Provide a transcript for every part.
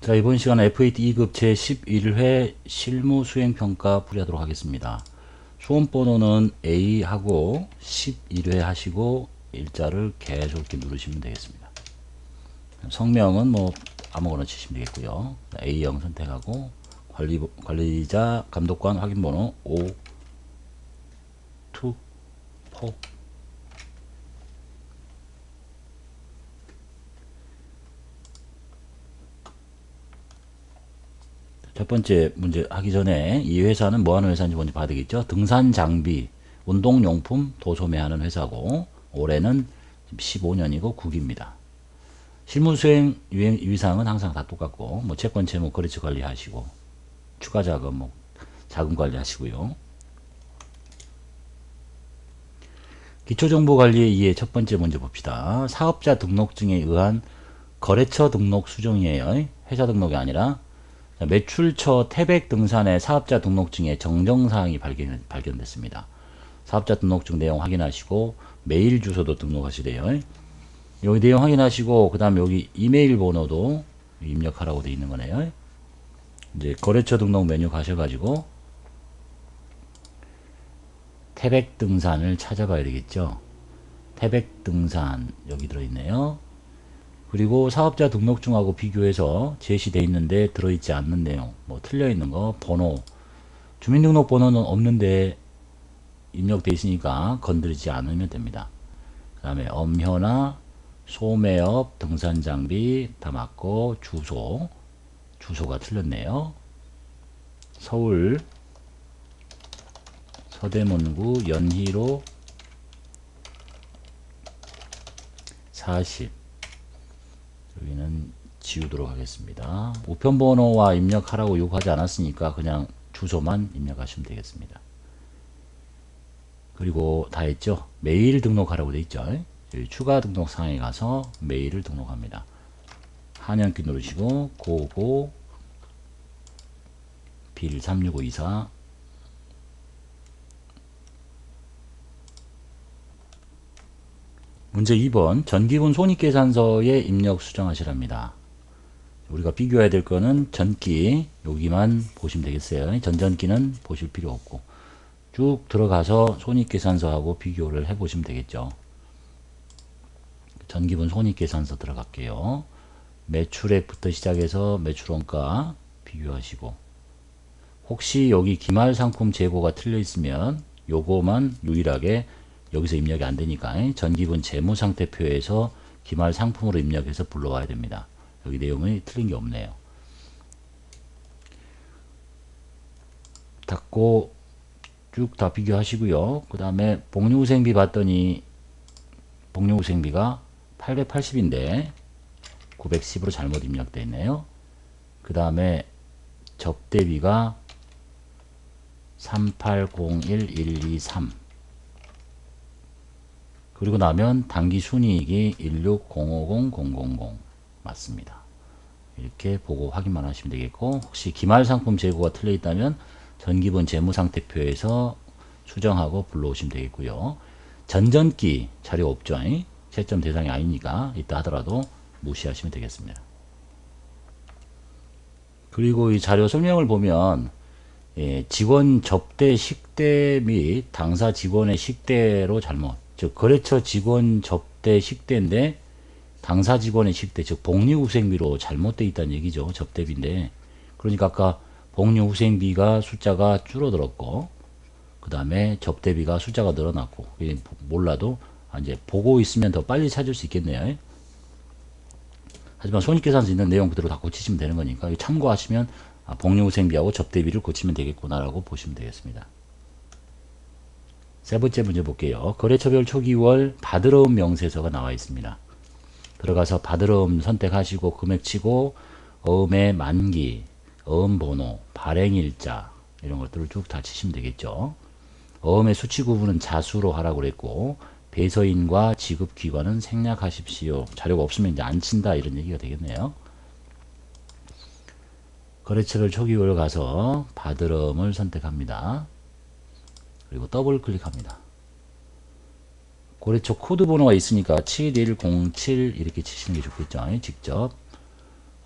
자, 이번 시간은 F8 2급 제11회 실무 수행평가 풀이하도록 하겠습니다. 수험번호는 A하고 11회 하시고 일자를 계속 이렇게 누르시면 되겠습니다. 성명은 뭐 아무거나 치시면 되겠고요. A형 선택하고 관리자 감독관 확인번호 5, 2, 4. 첫 번째 문제 하기 전에 이 회사는 뭐 하는 회사인지 먼저 봐야 되겠죠. 등산 장비, 운동용품 도소매하는 회사고 올해는 15년이고 9기입니다. 실무수행 위상은 항상 다 똑같고 뭐 채권 채무 거래처 관리하시고 추가 자금 뭐 자금 관리하시고요. 기초정보관리의 이해 첫 번째 문제 봅시다. 사업자 등록증에 의한 거래처 등록 수정이에요. 회사 등록이 아니라 매출처 태백 등산의 사업자 등록증에 정정사항이 발견됐습니다. 사업자 등록증 내용 확인하시고 메일 주소도 등록하시래요. 여기 내용 확인하시고 그 다음에 여기 이메일 번호도 입력하라고 되어 있는 거네요. 이제 거래처 등록 메뉴 가셔가지고 태백 등산을 찾아봐야 되겠죠. 태백 등산 여기 들어있네요. 그리고 사업자 등록증하고 비교해서 제시되어 있는데 들어있지 않는 내용, 뭐 틀려있는 거, 번호, 주민등록번호는 없는데 입력되어 있으니까 건드리지 않으면 됩니다. 그 다음에 엄현아, 소매업, 등산장비 다 맞고 주소가 틀렸네요. 서울 서대문구 연희로 40. 여기는 지우도록 하겠습니다. 우편번호와 입력하라고 요구하지 않았으니까 그냥 주소만 입력하시면 되겠습니다. 그리고 다 했죠? 메일 등록하라고 돼 있죠? 여기 추가 등록 사항에 가서 메일을 등록합니다. 한연키 누르시고 고고 빌 36524 문제 2번 전기분 손익계산서에 입력 수정하시랍니다. 우리가 비교해야 될 거는 전기 여기만 보시면 되겠어요. 전전기는 보실 필요 없고 쭉 들어가서 손익계산서하고 비교를 해 보시면 되겠죠. 전기분 손익계산서 들어갈게요. 매출액부터 시작해서 매출원가 비교하시고 혹시 여기 기말상품 재고가 틀려 있으면 요거만 유일하게 여기서 입력이 안 되니까 전기분 재무상태표에서 기말상품으로 입력해서 불러와야 됩니다. 여기 내용이 틀린 게 없네요. 닫고 쭉 다 비교하시고요. 그 다음에 복리후생비 봤더니 복리후생비가 880인데 910으로 잘못 입력되어 있네요. 그 다음에 접대비가 3801123 그리고 나면 당기순이익이 1605000 맞습니다. 이렇게 보고 확인만 하시면 되겠고 혹시 기말상품 재고가 틀려 있다면 전기분 재무상태표에서 수정하고 불러오시면 되겠고요. 전전기 자료 없죠. 채점 대상이 아니니까 있다 하더라도 무시하시면 되겠습니다. 그리고 이 자료 설명을 보면 직원 접대 식대 및 당사 직원의 식대로 잘못 즉 거래처 직원 접대 식대인데 당사 직원의 식대 즉 복리후생비로 잘못되어 있다는 얘기죠. 접대비인데 그러니까 아까 복리후생비가 숫자가 줄어들었고 그 다음에 접대비가 숫자가 늘어났고 몰라도 이제 보고 있으면 더 빨리 찾을 수 있겠네요. 하지만 손익계산서 있는 내용 그대로 다 고치시면 되는 거니까 참고하시면 복리후생비하고 접대비를 고치면 되겠구나라고 보시면 되겠습니다. 세 번째 문제 볼게요. 거래처별 초기월 받으러움 명세서가 나와 있습니다. 들어가서 받으러움 선택하시고 금액 치고 어음의 만기, 어음번호, 발행일자 이런 것들을 쭉 다 치시면 되겠죠. 어음의 수치 구분은 자수로 하라고 그랬고 배서인과 지급기관은 생략하십시오. 자료가 없으면 이제 안 친다 이런 얘기가 되겠네요. 거래처별 초기월 가서 받으러움을 선택합니다. 그리고 더블 클릭합니다. 거래처 코드 번호가 있으니까 7107 이렇게 치시는 게 좋겠죠. 직접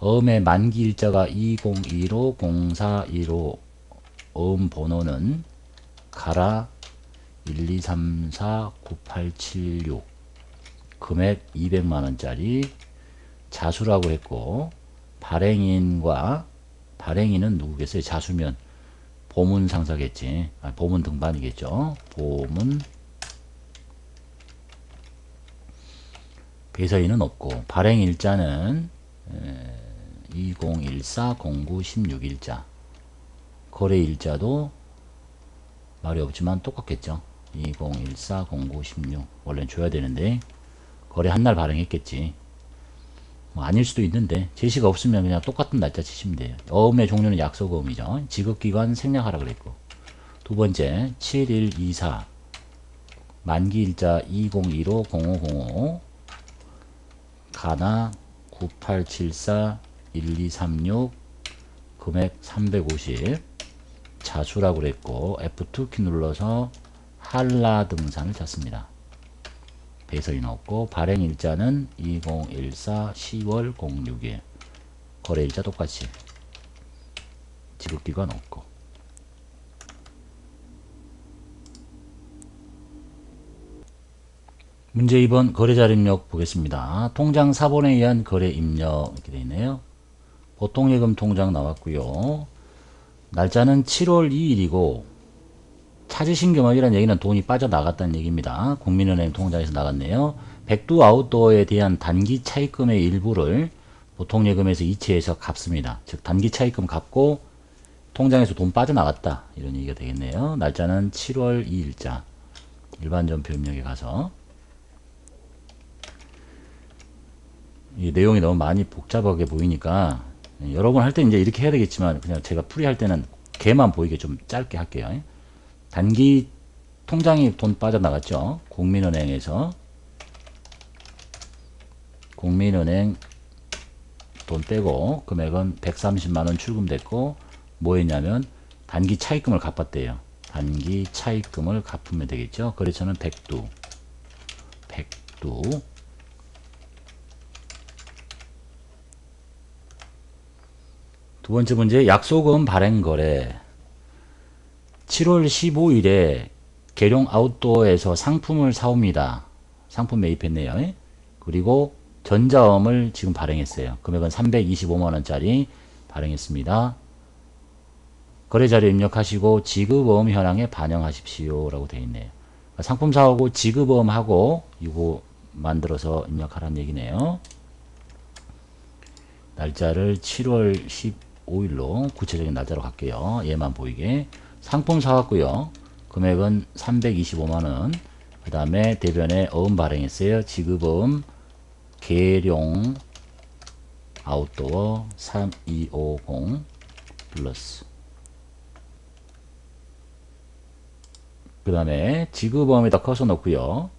어음의 만기 일자가 2015 0415 어음 번호는 가라 1234 9876 금액 200만원짜리 자수라고 했고 발행인과 발행인은 누구겠어요? 자수면 보문 상사겠지. 보문 등반이겠죠. 보문 배서인은 없고 발행일자는 2014-09-16일자 거래일자도 말이 없지만 똑같겠죠. 2014-09-16 원래는 줘야 되는데 거래 한날 발행했겠지. 뭐 아닐 수도 있는데 제시가 없으면 그냥 똑같은 날짜 치시면 돼요. 어음의 종류는 약속어음이죠. 지급기간 생략하라 그랬고 두 번째 7124 만기일자 2015-0505 가나 9874 1236 금액 350 자수라고 그랬고 F2키 눌러서 한라 등산을 찾습니다. 배서인 없고 발행일자는 2014 10월 06일 거래일자 똑같이 지급기간 없고 문제 2번 거래자료 입력 보겠습니다. 통장 사본에 의한 거래 입력 이렇게 되어 있네요. 보통예금 통장 나왔고요. 날짜는 7월 2일이고 찾으신 금액이라는 얘기는 돈이 빠져나갔다는 얘기입니다. 국민은행 통장에서 나갔네요. 백두 아웃도어에 대한 단기 차입금의 일부를 보통예금에서 이체해서 갚습니다. 즉 단기 차입금 갚고 통장에서 돈 빠져나갔다 이런 얘기가 되겠네요. 날짜는 7월 2일자 일반전표 입력에 가서 이 내용이 너무 많이 복잡하게 보이니까 여러 번 할 때 이제 이렇게 해야 되겠지만 그냥 제가 풀이할 때는 걔만 보이게 좀 짧게 할게요. 단기 통장이 돈 빠져나갔죠. 국민은행에서 국민은행 돈 빼고 금액은 130만원 출금됐고 뭐 했냐면 단기 차입금을 갚았대요. 단기 차입금을 갚으면 되겠죠. 거래처는 백두 두 번째 문제 약속음 발행거래 7월 15일에 계룡 아웃도어에서 상품을 사옵니다. 상품 매입했네요. 그리고 전자음을 지금 발행했어요. 금액은 325만원짜리 발행했습니다. 거래자료 입력하시고 지급어음 현황에 반영하십시오 라고 되어 있네요. 상품 사오고 지급어음하고 이거 만들어서 입력하라는 얘기네요. 날짜를 7월 15일로 구체적인 날짜로 갈게요. 얘만 보이게. 상품 사왔고요. 금액은 325만원. 그 다음에 대변에 어음 발행했어요. 지급어음 계룡 아웃도어 3250 플러스. 그 다음에 지급어음에다 커서 넣고요.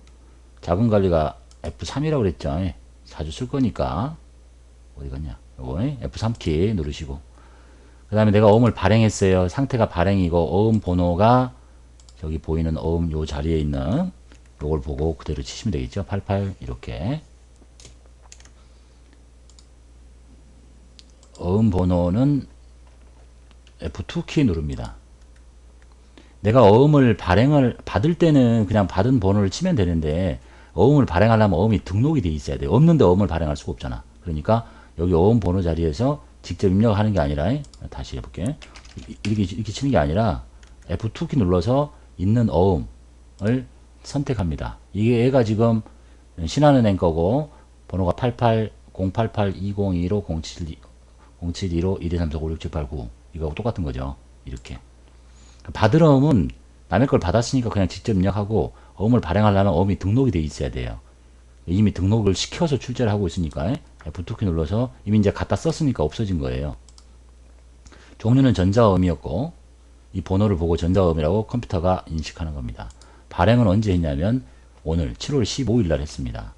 자금관리가 F3이라고 그랬죠. 자주 쓸 거니까. 어디 갔냐? 요거 F3키 누르시고. 그 다음에 내가 어음을 발행했어요. 상태가 발행이고 어음 번호가 저기 보이는 어음 요 자리에 있는 요걸 보고 그대로 치시면 되겠죠. 88 이렇게. 어음 번호는 F2키 누릅니다. 내가 어음을 발행을 받을 때는 그냥 받은 번호를 치면 되는데 어음을 발행하려면 어음이 등록이 돼 있어야 돼요. 없는데 어음을 발행할 수가 없잖아. 그러니까 여기 어음 번호 자리에서 직접 입력하는 게 아니라 다시 해볼게. 이렇게 치는 게 아니라 F2키 눌러서 있는 어음을 선택합니다. 이게 얘가 지금 신한은행 거고 번호가 88 088 2025 07 0715 1234 5678 이거하고 똑같은 거죠. 이렇게 받을 어음은 남의 걸 받았으니까 그냥 직접 입력하고 어음을 발행하려면 어음이 등록이 돼 있어야 돼요. 이미 등록을 시켜서 출제를 하고 있으니까 F2키 눌러서 이미 이제 갖다 썼으니까 없어진 거예요. 종류는 전자어음이었고 이 번호를 보고 전자어음이라고 컴퓨터가 인식하는 겁니다. 발행은 언제 했냐면 오늘 7월 15일 날 했습니다.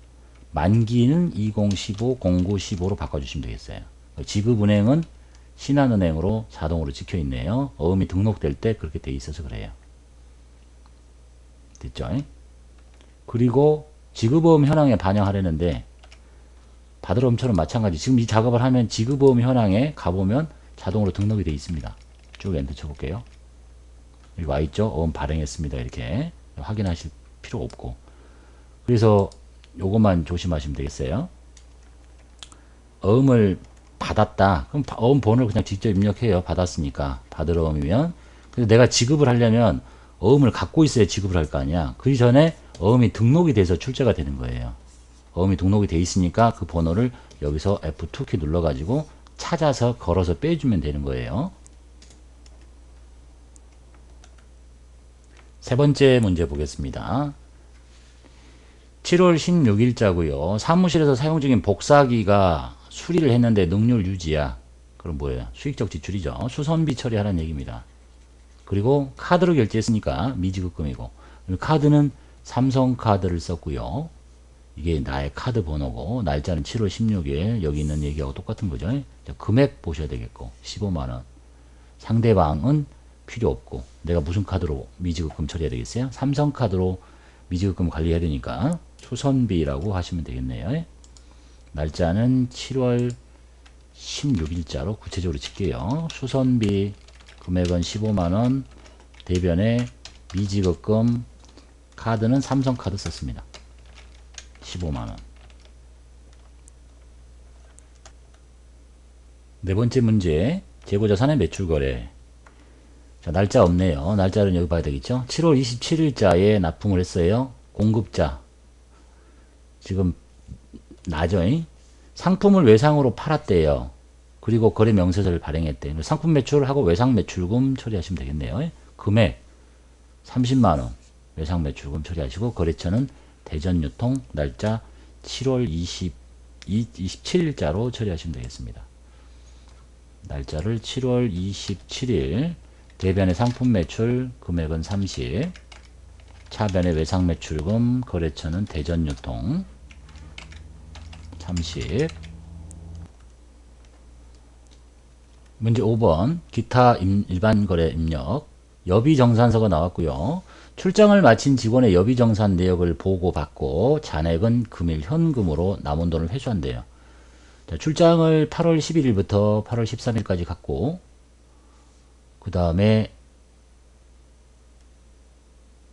만기는 2015 0915로 바꿔주시면 되겠어요. 지급은행은 신한은행으로 자동으로 찍혀 있네요. 어음이 등록될 때 그렇게 돼 있어서 그래요. 됐죠? 그리고 지급어음 현황에 반영하려는데 받을 어음처럼 마찬가지. 지금 이 작업을 하면 지급어음 현황에 가보면 자동으로 등록이 되어 있습니다. 쭉 엔터 쳐볼게요. 여기 와있죠? 어음 발행했습니다. 이렇게 확인하실 필요 없고. 그래서 요것만 조심하시면 되겠어요. 어음을 받았다. 그럼 어음 번호를 그냥 직접 입력해요. 받았으니까. 받을 어음이면. 그래서 내가 지급을 하려면 어음을 갖고 있어야 지급을 할 거 아니야. 그 전에 어음이 등록이 돼서 출제가 되는 거예요. 어음이 등록이 돼 있으니까 그 번호를 여기서 F2키 눌러가지고 찾아서 걸어서 빼주면 되는 거예요. 세 번째 문제 보겠습니다. 7월 16일자고요. 사무실에서 사용 중인 복사기가 수리를 했는데 능률 유지야. 그럼 뭐예요? 수익적 지출이죠. 수선비 처리하라는 얘기입니다. 그리고 카드로 결제했으니까 미지급금이고, 카드는 삼성카드를 썼고요. 이게 나의 카드 번호고, 날짜는 7월 16일. 여기 있는 얘기하고 똑같은 거죠. 금액 보셔야 되겠고, 15만원. 상대방은 필요 없고, 내가 무슨 카드로 미지급금 처리해야 되겠어요? 삼성카드로 미지급금 관리해야 되니까 수선비라고 하시면 되겠네요. 날짜는 7월 16일자로 구체적으로 칠게요. 수선비 금액은 15만원, 대변에 미지급금, 카드는 삼성카드 썼습니다. 15만원. 네 번째 문제, 재고자산의 매출거래. 자, 날짜 없네요. 날짜는 여기 봐야 되겠죠? 7월 27일자에 납품을 했어요. 공급자. 지금 나죠? 상품을 외상으로 팔았대요. 그리고 거래 명세서를 발행했대. 상품 매출하고 외상 매출금 처리하시면 되겠네요. 금액 30만원 외상 매출금 처리하시고, 거래처는 대전유통, 날짜 7월 27일자로 처리하시면 되겠습니다. 날짜를 7월 27일, 대변의 상품 매출, 금액은 30, 차변의 외상 매출금, 거래처는 대전유통, 30. 문제 5번, 기타 일반 거래 입력. 여비정산서가 나왔고요. 출장을 마친 직원의 여비정산 내역을 보고받고 잔액은 금일 현금으로 남은 돈을 회수한대요. 자, 출장을 8월 11일부터 8월 13일까지 갔고, 그 다음에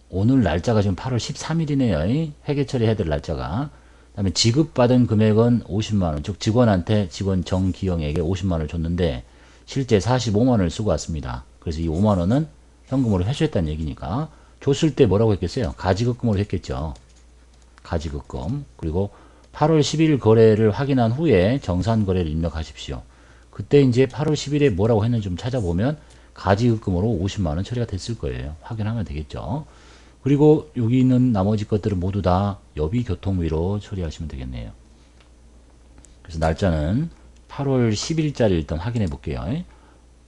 오늘 날짜가 지금 8월 13일이네요. 회계 처리해야 될 날짜가. 그 다음에 지급받은 금액은 50만원, 즉 직원한테, 직원 정기영에게 50만원을 줬는데 실제 45만원을 쓰고 왔습니다. 그래서 이 5만원은 현금으로 회수했다는 얘기니까, 줬을 때 뭐라고 했겠어요? 가지급금으로 했겠죠. 가지급금. 그리고 8월 10일 거래를 확인한 후에 정산 거래를 입력하십시오. 그때 이제 8월 10일에 뭐라고 했는지 좀 찾아보면 가지급금으로 50만원 처리가 됐을 거예요. 확인하면 되겠죠. 그리고 여기 있는 나머지 것들은 모두 다 여비교통비로 처리하시면 되겠네요. 그래서 날짜는 8월 10일자를 일단 확인해 볼게요.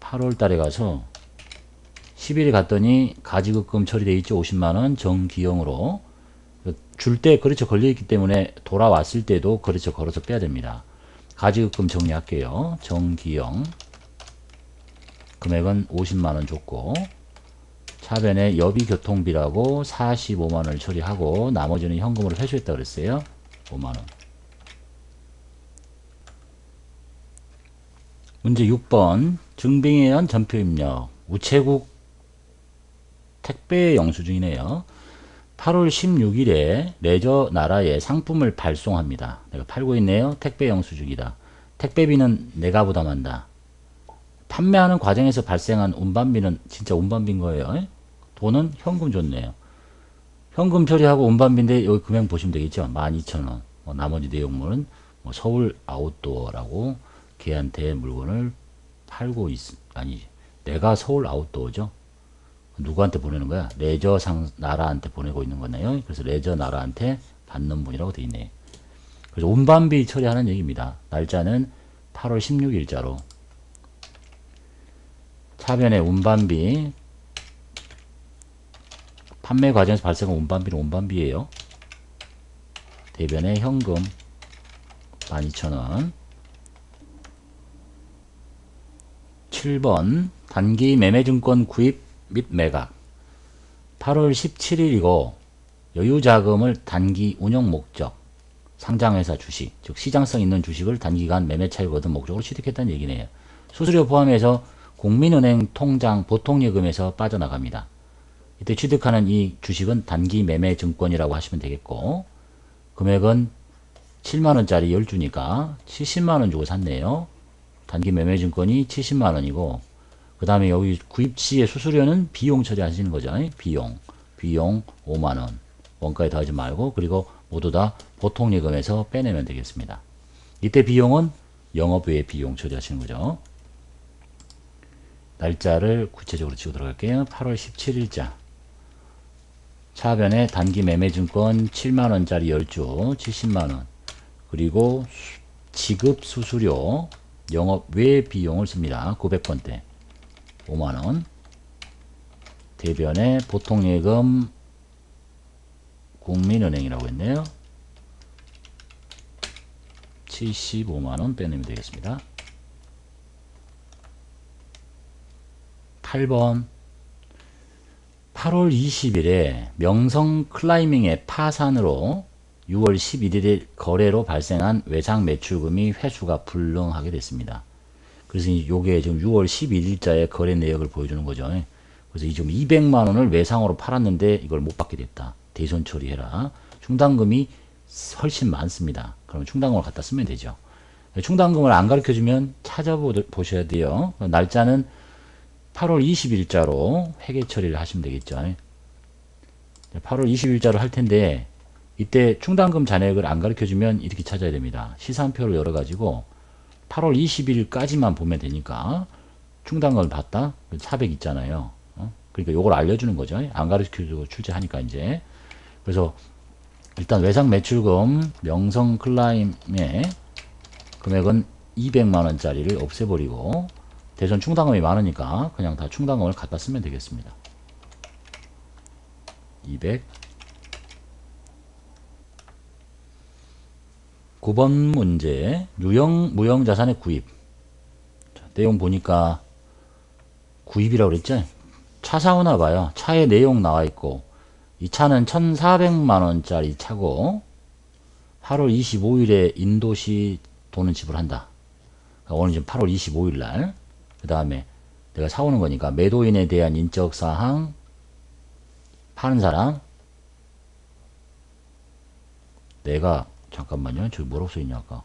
8월 달에 가서 10일에 갔더니 가지급금 처리되어 있죠. 50만원 정기영으로. 줄 때 거래처 걸려있기 때문에 돌아왔을 때도 거래처 걸어서 빼야 됩니다. 가지급금 정리할게요. 정기영. 금액은 50만원 줬고, 차변에 여비교통비라고 45만원을 처리하고, 나머지는 현금으로 회수했다고 그랬어요. 5만원. 문제 6번, 증빙에 의한 전표 입력. 우체국 택배 영수증이네요. 8월 16일에 레저 나라에 상품을 발송합니다. 내가 팔고 있네요. 택배 영수증이다. 택배비는 내가 부담한다. 판매하는 과정에서 발생한 운반비는 진짜 운반비인 거예요. 돈은 현금 줬네요. 현금 처리하고 운반비인데 여기 금액 보시면 되겠죠. 12,000원. 나머지 내용물은 서울 아웃도어라고 걔한테 물건을 팔고 아니지. 내가 서울 아웃도어죠. 누구한테 보내는 거야? 레저 나라한테 보내고 있는 거네요. 그래서 레저 나라한테 받는 분이라고 돼 있네. 그래서 운반비 처리하는 얘기입니다. 날짜는 8월 16일자로. 차변에 운반비, 판매 과정에서 발생한 운반비는 운반비예요. 대변에 현금 12,000원. 7번, 단기 매매증권 구입 및 매각. 8월 17일이고 여유자금을 단기 운영 목적 상장회사 주식, 즉 시장성 있는 주식을 단기간 매매 차익을 얻은 목적으로 취득했다는 얘기네요. 수수료 포함해서 국민은행 통장 보통예금에서 빠져나갑니다. 이때 취득하는 이 주식은 단기 매매 증권이라고 하시면 되겠고, 금액은 7만원짜리 10주니까 70만원 주고 샀네요. 단기 매매 증권이 70만원이고, 그 다음에 여기 구입 시의 수수료는 비용 처리하시는 거죠. 비용 5만원. 원가에 더하지 말고, 그리고 모두 다 보통예금에서 빼내면 되겠습니다. 이때 비용은 영업외 비용 처리하시는 거죠. 날짜를 구체적으로 치고 들어갈게요. 8월 17일자. 차변에 단기 매매증권 7만원짜리 10주 70만원. 그리고 지급 수수료 영업 외 비용을 씁니다. 900번대 5만원. 대변에 보통예금 국민은행이라고 했네요. 75만원 빼내면 되겠습니다. 8번 8월 20일에 명성 클라이밍의 파산으로 6월 11일에 거래로 발생한 외상 매출금이 회수가 불능하게 됐습니다. 그래서 이게 지금 6월 11일자의 거래 내역을 보여주는 거죠. 그래서 이 지금 200만원을 외상으로 팔았는데 이걸 못 받게 됐다. 대손 처리해라. 충당금이 훨씬 많습니다. 그러면 충당금을 갖다 쓰면 되죠. 충당금을 안 가르쳐주면 찾아보셔야 돼요. 날짜는 8월 20일자로 회계 처리를 하시면 되겠죠. 8월 20일자로 할 텐데 이때 충당금 잔액을 안 가르쳐주면 이렇게 찾아야 됩니다. 시산표를 열어가지고 8월 20일까지만 보면 되니까 충당금을 받다 400 있잖아요. 그러니까 요걸 알려주는 거죠. 안 가르쳐주고 출제하니까 이제. 그래서 일단 외상 매출금 명성 클라임의 금액은 200만원짜리를 없애버리고 대손 충당금이 많으니까 그냥 다 충당금을 갖다 쓰면 되겠습니다. 200. 9번 문제 유형 무형자산의 구입. 자, 내용 보니까 구입이라고 그랬죠. 차 사오나 봐요. 차에 내용 나와 있고 이 차는 1,400만원짜리 차고 8월 25일에 인도시 돈은 지불한다. 그러니까 오늘 지금 8월 25일 날. 그 다음에 내가 사오는 거니까 매도인에 대한 인적사항, 파는 사람, 내가 잠깐만요. 저기 뭐라고 써있냐 아까.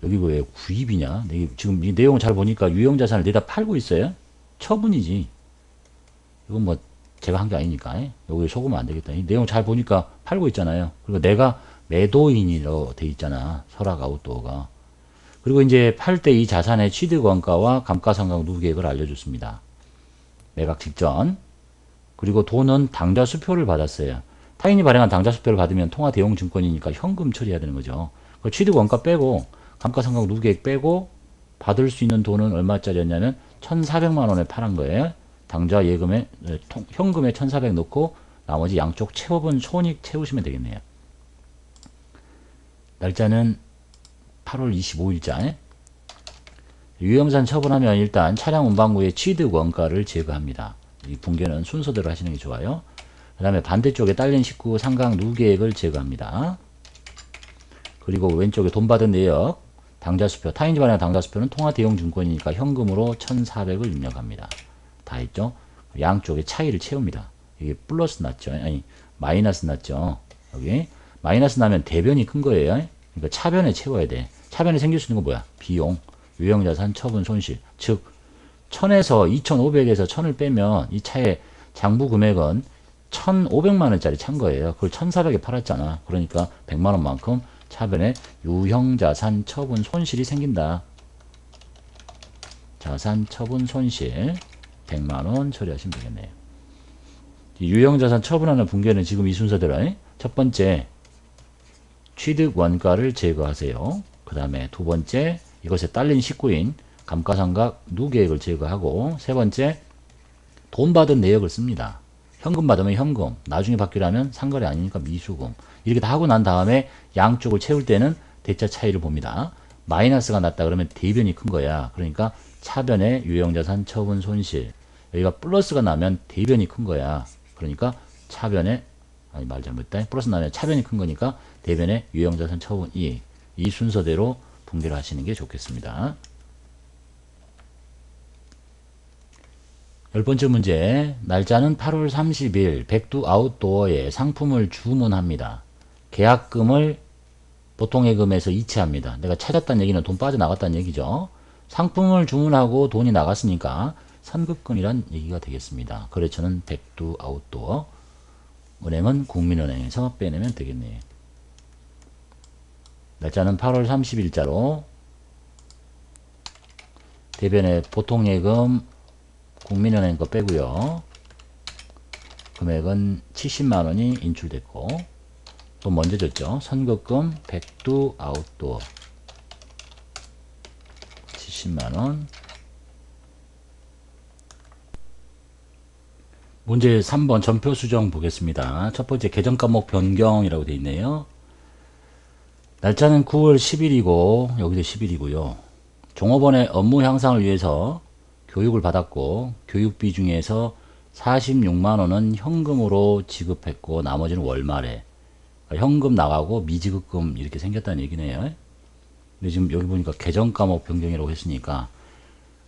여기 왜 구입이냐. 지금 이 내용 잘 보니까 유형자산을 내다 팔고 있어요. 처분이지. 이건 뭐 제가 한 게 아니니까 여기 속으면 안 되겠다. 이 내용 잘 보니까 팔고 있잖아요. 그리고 내가 매도인이라고 돼 있잖아. 설악 아웃도어가. 그리고 이제 팔 때 이 자산의 취득원가와 감가상각 누계액을 알려줬습니다. 매각 직전. 그리고 돈은 당좌수표를 받았어요. 타인이 발행한 당좌수표를 받으면 통화 대용 증권이니까 현금 처리해야 되는 거죠. 취득원가 빼고 감가상각 누계액 빼고 받을 수 있는 돈은 얼마짜리였냐면 1,400만원에 팔은 거예요. 당좌 예금에 현금에 1,400 넣고 나머지 양쪽 채업은 손익 채우시면 되겠네요. 날짜는 8월 25일자. 유형자산 처분하면 일단 차량 운반구의 취득 원가를 제거합니다. 이 붕괴는 순서대로 하시는 게 좋아요. 그 다음에 반대쪽에 딸린 식구 상각 누계액을 제거합니다. 그리고 왼쪽에 돈 받은 내역 당좌수표, 타인이 발행한 당좌수표는 통화대용증권이니까 현금으로 1,400을 입력합니다. 다 했죠? 양쪽에 차이를 채웁니다. 이게 플러스 났죠? 아니 마이너스 났죠? 여기 마이너스 나면 대변이 큰 거예요. 그러니까 차변에 채워야 돼. 차변에 생길 수 있는 건 뭐야? 비용, 유형자산, 처분, 손실. 즉 1,000에서 2,500에서 1,000을 빼면 이 차의 장부 금액은 1,500만원짜리 찬 거예요. 그걸 1,400에 팔았잖아. 그러니까 100만원만큼 차변에 유형자산, 처분, 손실이 생긴다. 자산, 처분, 손실 100만원 처리하시면 되겠네요. 유형자산 처분하는 붕괴는 지금 이 순서대로 첫 번째 취득 원가를 제거하세요. 그 다음에 두 번째 이것에 딸린 식구인 감가상각 누계액을 제거하고 세 번째 돈 받은 내역을 씁니다. 현금 받으면 현금, 나중에 받기로 면 상거래 아니니까 미수금. 이렇게 다 하고 난 다음에 양쪽을 채울 때는 대차 차이를 봅니다. 마이너스가 났다 그러면 대변이 큰 거야. 그러니까 차변에 유형자산 처분 손실. 여기가 플러스가 나면 대변이 큰 거야. 그러니까 차변에 아니 말 잘못했다. 플러스 나면 차변이 큰 거니까 대변에 유형자산 처분 이익. 이 순서대로 분개를 하시는 게 좋겠습니다. 10번째 문제. 날짜는 8월 30일 백두 아웃도어에 상품을 주문합니다. 계약금을 보통예금에서 이체합니다. 내가 찾았다는 얘기는 돈 빠져나갔다는 얘기죠. 상품을 주문하고 돈이 나갔으니까 선급금이란 얘기가 되겠습니다. 거래처는 백두 아웃도어, 은행은 국민은행에서 빼내면 되겠네요. 날짜는 8월 30일자로 대변에 보통예금 국민은행 거 빼고요. 금액은 70만원이 인출됐고 돈 먼저 줬죠. 선급금 백두 아웃도어 70만원. 문제 3번 전표 수정 보겠습니다. 첫 번째 계정 과목 변경이라고 되어 있네요. 날짜는 9월 10일이고 여기도 10일이고요. 종업원의 업무 향상을 위해서 교육을 받았고 교육비 중에서 46만원은 현금으로 지급했고 나머지는 월말에 현금 나가고 미지급금 이렇게 생겼다는 얘기네요. 근데 지금 여기 보니까 계정 과목 변경이라고 했으니까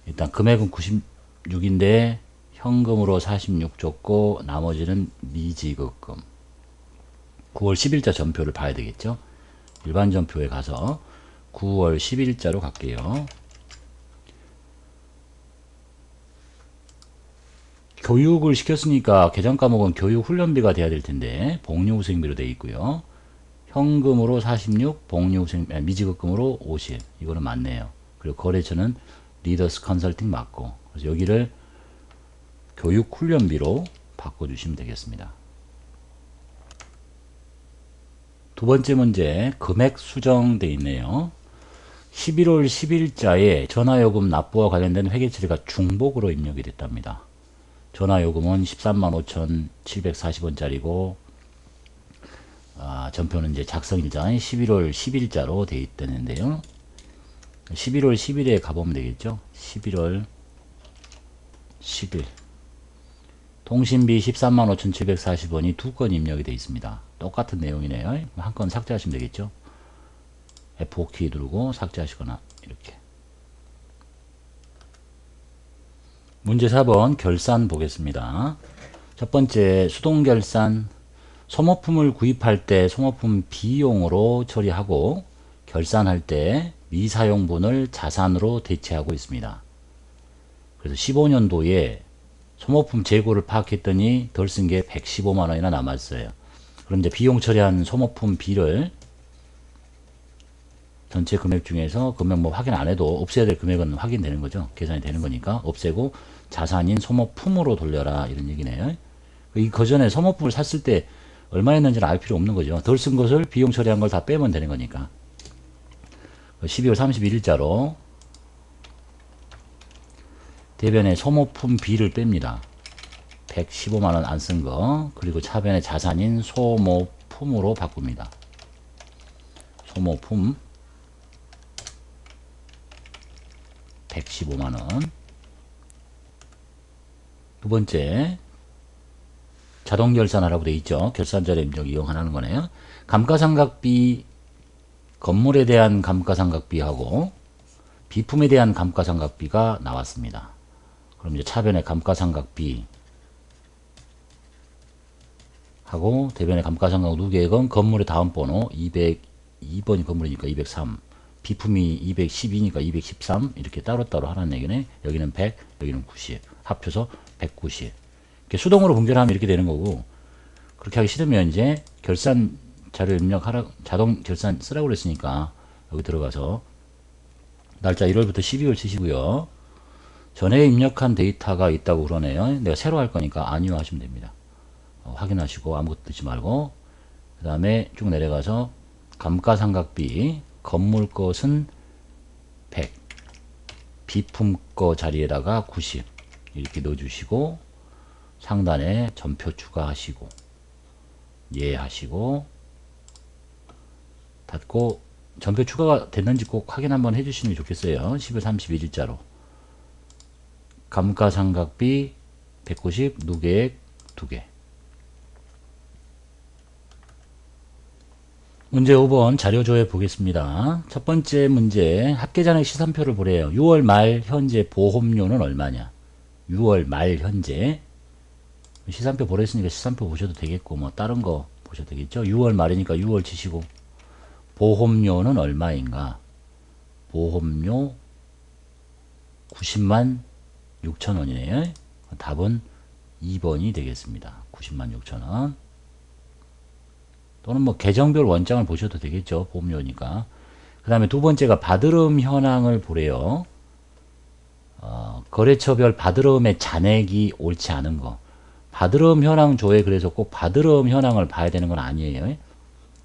일단 금액은 96인데 현금으로 46 줬고 나머지는 미지급금. 9월 10일자 전표를 봐야 되겠죠. 일반 전표에 가서 9월 10일자로 갈게요. 교육을 시켰으니까 계정 과목은 교육 훈련비가 돼야 될 텐데 복리후생비로 되어 있고요. 현금으로 46, 미지급금으로 50. 이거는 맞네요. 그리고 거래처는 리더스 컨설팅 맞고, 그래서 여기를 교육 훈련비로 바꿔주시면 되겠습니다. 두 번째 문제 금액 수정되어 있네요. 11월 10일자에 전화요금 납부와 관련된 회계처리가 중복으로 입력이 됐답니다. 전화요금은 135,740원짜리고 전표는 이제 작성일자는 11월 10일자로 되어 있다는데요. 11월 10일에 가보면 되겠죠. 11월 10일 통신비 135,740원이 두 건 입력이 되어 있습니다. 똑같은 내용이네요. 한 건 삭제하시면 되겠죠. F5키 누르고 삭제하시거나 이렇게. 문제 4번 결산 보겠습니다. 첫 번째 수동결산. 소모품을 구입할 때 소모품 비용으로 처리하고 결산할 때 미사용분을 자산으로 대체하고 있습니다. 그래서 15년도에 소모품 재고를 파악했더니 덜 쓴 게 115만원이나 남았어요. 그럼 이제 비용 처리한 소모품 비를 전체 금액 중에서 금액 뭐 확인 안 해도 없애야 될 금액은 확인되는 거죠. 계산이 되는 거니까 없애고 자산인 소모품으로 돌려라 이런 얘기네요. 그 전에 소모품을 샀을 때 얼마였는지는 알 필요 없는 거죠. 덜 쓴 것을 비용 처리한 걸 다 빼면 되는 거니까. 12월 31일자로 대변에 소모품 B를 뺍니다. 115만원 안 쓴 거. 그리고 차변에 자산인 소모품으로 바꿉니다. 소모품 115만원. 두 번째 자동결산하라고 되어 있죠. 결산자료 입력 이용하는 거네요. 감가상각비, 건물에 대한 감가상각비하고 비품에 대한 감가상각비가 나왔습니다. 그럼 이제 차변에 감가상각비 하고 대변에 감가상각 누계액은 건물의 다음 번호 202번이 건물이니까 203, 비품이 212니까 213 이렇게 따로따로 하라는 얘기네. 여기는 100, 여기는 90, 합쳐서 190. 이렇게 수동으로 분결하면 이렇게 되는 거고, 그렇게 하기 싫으면 이제 결산 자료 입력하라, 자동 결산 쓰라고 그랬으니까 여기 들어가서 날짜 1월부터 12월 치시고요. 전에 입력한 데이터가 있다고 그러네요. 내가 새로 할 거니까 아니요 하시면 됩니다. 확인하시고 아무것도 넣지 말고, 그 다음에 쭉 내려가서 감가상각비 건물 것은 100, 비품 거 자리에다가 90 이렇게 넣어주시고, 상단에 전표 추가하시고 예 하시고 닫고, 전표 추가가 됐는지 꼭 확인 한번 해주시는 게 좋겠어요. 10월 31일자로 감가상각비 190 누계액 2개. 문제 5번 자료 조회 보겠습니다. 첫 번째 문제 합계잔액 시산표를 보래요. 6월 말 현재 보험료는 얼마냐. 6월 말 현재 시산표 보냈으니까 시산표 보셔도 되겠고 뭐 다른 거 보셔도 되겠죠. 6월 말이니까 6월 치시고 보험료는 얼마인가. 보험료 90만 6천 원이네요. 답은 2번이 되겠습니다. 90만 6천 원. 또는 뭐 계정별 원장을 보셔도 되겠죠. 보험료니까. 그 다음에 두 번째가 받으름 현황을 보래요. 거래처별 받으름의 잔액이 옳지 않은 거. 받으름 현황 조회 그래서 꼭 받으름 현황을 봐야 되는 건 아니에요.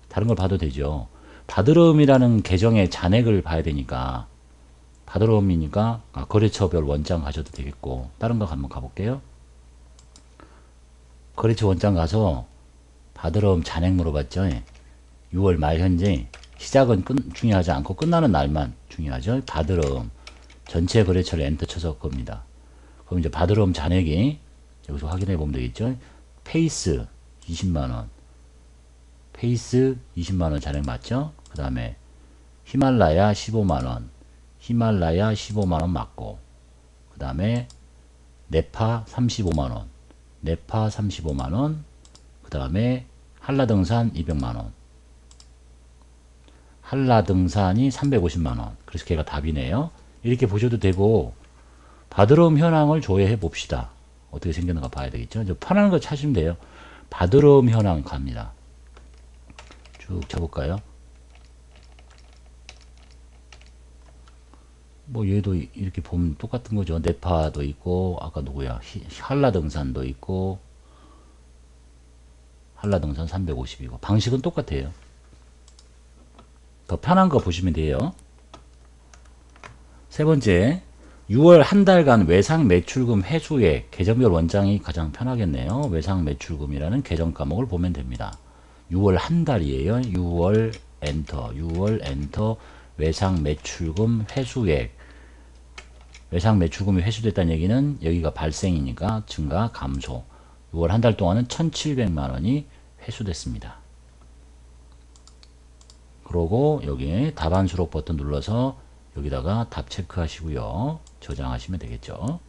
다른 걸 봐도 되죠. 받으름이라는 계정의 잔액을 봐야 되니까 받으름이니까 거래처별 원장 가셔도 되겠고 다른 거 한번 가볼게요. 거래처 원장 가서 받으름 잔액 물어봤죠. 6월 말 현재 시작은 중요하지 않고 끝나는 날만 중요하죠. 받으름 전체 거래처를 엔터 쳐서 겁니다. 그럼 이제 받으름 잔액이 여기서 확인해 보면 되겠죠. 페이스 20만원 페이스 20만원 잔액 맞죠? 그 다음에 히말라야 15만원 히말라야 15만원 맞고 그 다음에 네파 35만원 네파 35만원 그 다음에 한라등산 200만원 한라등산이 350만원 그래서 걔가 답이네요. 이렇게 보셔도 되고 받으름 현황을 조회해 봅시다. 어떻게 생겼는가 봐야 되겠죠. 편한 거 찾으면 돼요. 받으름 현황 갑니다. 쭉 쳐볼까요? 뭐 얘도 이렇게 보면 똑같은 거죠. 네파도 있고 아까 누구야 한라등산도 있고 한라등산 350이고 방식은 똑같아요. 더 편한 거 보시면 돼요. 세 번째 6월 한 달간 외상 매출금 회수액 계정별 원장이 가장 편하겠네요. 외상 매출금이라는 계정 과목을 보면 됩니다. 6월 한 달이에요. 6월 엔터 6월 엔터 외상 매출금 회수액 외상 매출금이 회수됐다는 얘기는 여기가 발생이니까 증가 감소 6월 한 달 동안은 1700만원이 회수됐습니다. 그러고 여기 답안 수록 버튼 눌러서 여기다가 답 체크하시고요. 저장하시면 되겠죠.